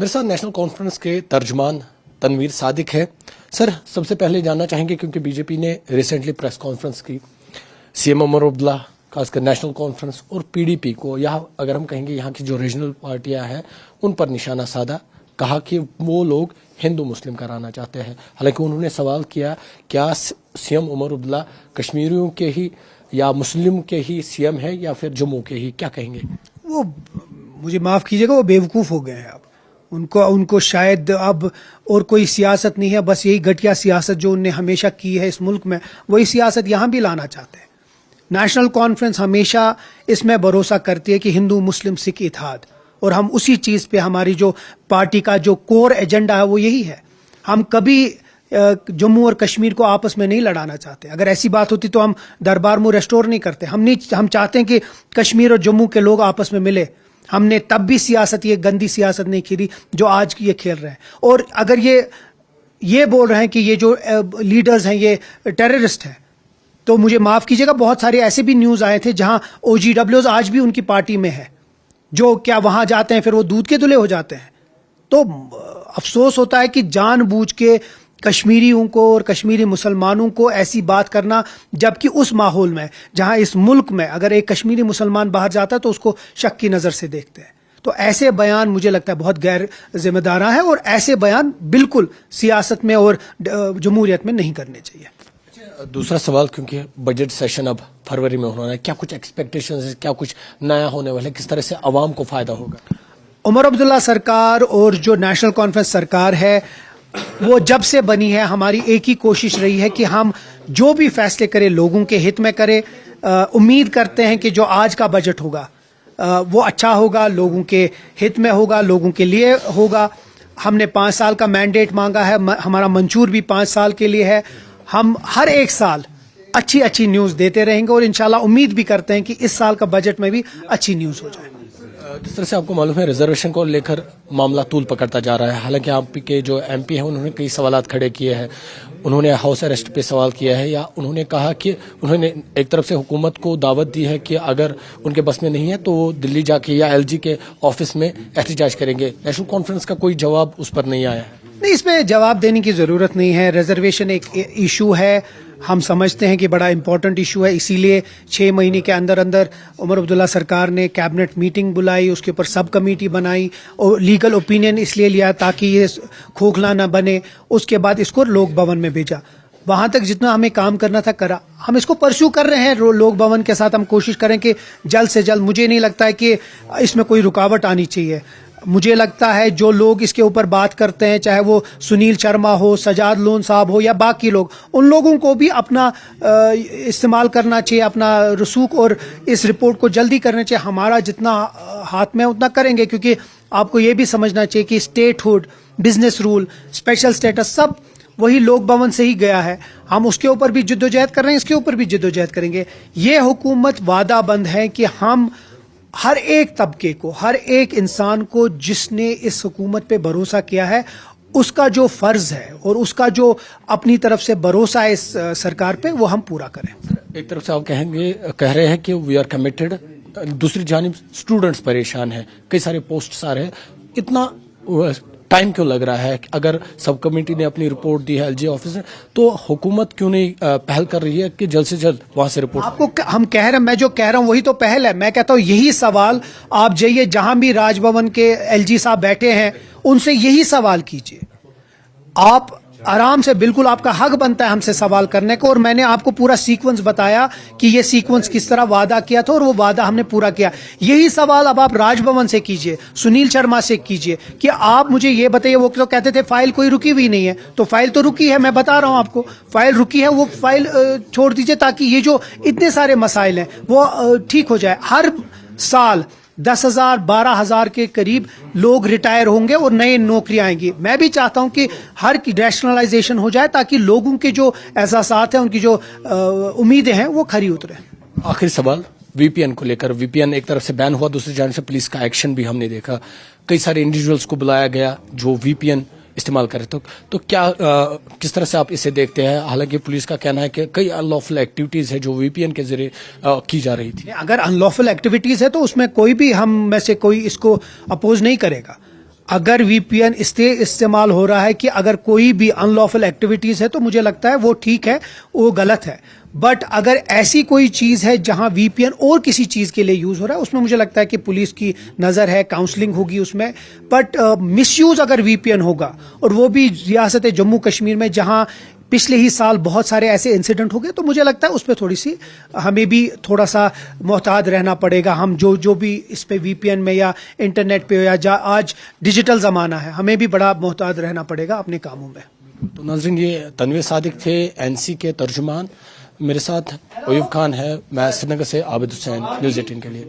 मेरे साथ national conference के तर्जमान तनवीर सादिक है। सर, सबसे पहले जानना चाहेंगे क्योंकि बीजेपी ने रिसेंटली प्रेस कॉन्फ्रेंस की, सीएम उमर अब्दुल्ला खासकर नेशनल कॉन्फ्रेंस और पीडीपी को, यहाँ अगर हम कहेंगे यहाँ की जो रीजनल पार्टियां हैं उन पर निशाना साधा, कहा कि वो लोग हिंदू मुस्लिम कराना चाहते हैं। हालांकि उन्होंने सवाल किया, क्या सीएम उमर अब्दुल्ला कश्मीरियों के ही या मुस्लिम के ही सीएम है या फिर जम्मू के ही, क्या कहेंगे? वो मुझे माफ कीजिएगा, वो बेवकूफ हो गए हैं। अब उनको शायद अब और कोई सियासत नहीं है, बस यही घटिया सियासत जो उन्होंने हमेशा की है इस मुल्क में, वही सियासत यहाँ भी लाना चाहते हैं। नेशनल कॉन्फ्रेंस हमेशा इसमें भरोसा करती है कि हिंदू मुस्लिम सिख इत्तेहाद, और हम उसी चीज पे, हमारी जो पार्टी का जो कोर एजेंडा है वो यही है। हम कभी जम्मू और कश्मीर को आपस में नहीं लड़ाना चाहते। अगर ऐसी बात होती तो हम दरबार में रेस्टोर नहीं करते। हम चाहते हैं कि कश्मीर और जम्मू के लोग आपस में मिले। हमने तब भी सियासत, ये गंदी सियासत नहीं खेली जो आज की ये खेल रहे हैं। और अगर ये बोल रहे हैं कि ये जो लीडर्स हैं ये टेररिस्ट हैं, तो मुझे माफ कीजिएगा, बहुत सारे ऐसे भी न्यूज आए थे जहां OGWs आज भी उनकी पार्टी में है, जो क्या वहां जाते हैं फिर वो दूध के धुले हो जाते हैं। तो अफसोस होता है कि जानबूझ के कश्मीरियों को और कश्मीरी मुसलमानों को ऐसी बात करना, जबकि उस माहौल में जहां इस मुल्क में अगर एक कश्मीरी मुसलमान बाहर जाता है तो उसको शक की नजर से देखते हैं। तो ऐसे बयान मुझे लगता है बहुत गैर जिम्मेदाराना है, और ऐसे बयान बिल्कुल सियासत में और जमहूरियत में नहीं करने चाहिए। दूसरा सवाल, क्योंकि बजट सेशन अब फरवरी में होना है, क्या कुछ एक्सपेक्टेशंस है, क्या कुछ नया होने वाला है, किस तरह से अवाम को फायदा होगा? उमर अब्दुल्ला सरकार और जो नेशनल कॉन्फ्रेंस सरकार है वो जब से बनी है, हमारी एक ही कोशिश रही है कि हम जो भी फैसले करें लोगों के हित में करें। उम्मीद करते हैं कि जो आज का बजट होगा वो अच्छा होगा, लोगों के हित में होगा, लोगों के लिए होगा। हमने 5 साल का मैंडेट मांगा है, हमारा मंजूर भी 5 साल के लिए है। हम हर एक साल अच्छी न्यूज देते रहेंगे और इंशाल्लाह उम्मीद भी करते हैं कि इस साल का बजट में भी अच्छी न्यूज हो जाए। जिस तरह से आपको मालूम है, रिजर्वेशन को लेकर मामला तूल पकड़ता जा रहा है। हालांकि आप के जो MP हैं उन्होंने कई सवालात खड़े किए हैं। उन्होंने हाउस अरेस्ट पे सवाल किया है, या उन्होंने कहा कि उन्होंने एक तरफ से हुकूमत को दावत दी है कि अगर उनके बस में नहीं है तो वो दिल्ली जाके या LG के ऑफिस में एहतजाज करेंगे। नेशनल कॉन्फ्रेंस का कोई जवाब उस पर नहीं आया है। नहीं, इसमें जवाब देने की जरूरत नहीं है। रिजर्वेशन एक इशू है, हम समझते हैं कि बड़ा इंपॉर्टेंट इशू है, इसीलिए 6 महीने के अंदर अंदर उमर अब्दुल्ला सरकार ने कैबिनेट मीटिंग बुलाई, उसके ऊपर सब कमेटी बनाई और लीगल ओपिनियन इसलिए लिया ताकि ये खोखला ना बने। उसके बाद इसको लोक भवन में भेजा। वहां तक जितना हमें काम करना था करा, हम इसको परस्यू कर रहे हैं। लोक भवन के साथ हम कोशिश करें कि जल्द से जल्द, मुझे नहीं लगता है कि इसमें कोई रुकावट आनी चाहिए। मुझे लगता है जो लोग इसके ऊपर बात करते हैं, चाहे वो सुनील शर्मा हो, सजाद लोन साहब हो या बाकी लोग, उन लोगों को भी अपना इस्तेमाल करना चाहिए, अपना रसूख, और इस रिपोर्ट को जल्दी करना चाहिए। हमारा जितना हाथ में उतना करेंगे, क्योंकि आपको ये भी समझना चाहिए कि statehood, business rule, special status सब वही लोक भवन से ही गया है। हम उसके ऊपर भी जिद्दोजहद कर रहे हैं, इसके ऊपर भी जिद्दोजहद करेंगे। ये हुकूमत वादाबंद है कि हम हर एक तबके को, हर एक इंसान को जिसने इस हुकूमत पे भरोसा किया है, उसका जो फर्ज है और उसका जो अपनी तरफ से भरोसा है इस सरकार पे, वो हम पूरा करें। एक तरफ से आप कह रहे हैं कि वी आर कमिटेड, दूसरी जानिब स्टूडेंट्स परेशान हैं, कई सारे पोस्ट्स आ रहे हैं। इतना टाइम क्यों लग रहा है? अगर सब कमेटी ने अपनी रिपोर्ट दी है LG ऑफिस में, तो हुकूमत क्यों नहीं पहल कर रही है कि जल्द से जल्द वहां से रिपोर्ट? आपको हम कह रहे हैं, मैं जो कह रहा हूं वही तो पहल है। मैं कहता हूं यही सवाल आप जाइए, जहां भी राजभवन के LG साहब बैठे हैं उनसे यही सवाल कीजिए। आप आराम से, बिल्कुल आपका हक बनता है हमसे सवाल करने को, और मैंने आपको पूरा सीक्वेंस बताया कि ये सीक्वेंस किस तरह वादा किया था और वो वादा हमने पूरा किया। यही सवाल अब आप राजभवन से कीजिए, सुनील शर्मा से कीजिए कि आप मुझे ये बताइए। वो तो कहते थे फाइल कोई रुकी हुई नहीं है, तो फाइल तो रुकी है, मैं बता रहा हूं आपको, फाइल रुकी है। वो फाइल छोड़ दीजिए ताकि ये जो इतने सारे मसाइल हैं वो ठीक हो जाए। हर साल 10,000 12,000 के करीब लोग रिटायर होंगे और नई नौकरियां आएंगी। मैं भी चाहता हूं कि हर की रैशनलाइजेशन हो जाए ताकि लोगों के जो एहसासात हैं, उनकी जो उम्मीदें हैं, वो खरी उतरे। आखिरी सवाल, VPN को लेकर। VPN एक तरफ से बैन हुआ, दूसरी जानिब से पुलिस का एक्शन भी हमने देखा। कई सारे इंडिविजुअल्स को बुलाया गया जो VPN इस्तेमाल करे, तो क्या किस तरह से आप इसे देखते हैं? हालांकि पुलिस का कहना है कि कई अनलॉफुल एक्टिविटीज है जो VPN के जरिए की जा रही थी। अगर अनलॉफुल एक्टिविटीज है तो उसमें कोई भी हम में से कोई इसको अपोज नहीं करेगा। اگر وی پی این استعمال ہو رہا ہے کہ اگر کوئی بھی ان لافل ایکٹیویٹیز ہے تو مجھے لگتا ہے وہ ٹھیک ہے, وہ غلط ہے. بٹ اگر ایسی کوئی چیز ہے جہاں وی پی این اور کسی چیز کے لیے یوز ہو رہا ہے, اس میں مجھے لگتا ہے کہ پولیس کی نظر ہے, کاؤنسلنگ ہوگی اس میں. بٹ مس یوز اگر وی پی این ہوگا, اور وہ بھی ریاست جموں کشمیر میں جہاں پچھلے ہی سال بہت سارے ایسے انسیڈنٹ ہو گئے, تو مجھے لگتا ہے اس پہ تھوڑی سی ہمیں بھی تھوڑا سا محتاط رہنا پڑے گا. ہم جو بھی اس پہ وی پی این میں یا انٹرنیٹ پہ یا آج ڈیجیٹل زمانہ ہے, ہمیں بھی بڑا محتاط رہنا پڑے گا اپنے کاموں میں. تو ناظرین, یہ تنویر صادق تھے این سی کے ترجمان. میرے ساتھ ایوب خان ہے, میں سری نگر سے عابد حسین, نیوز 18 کے لیے.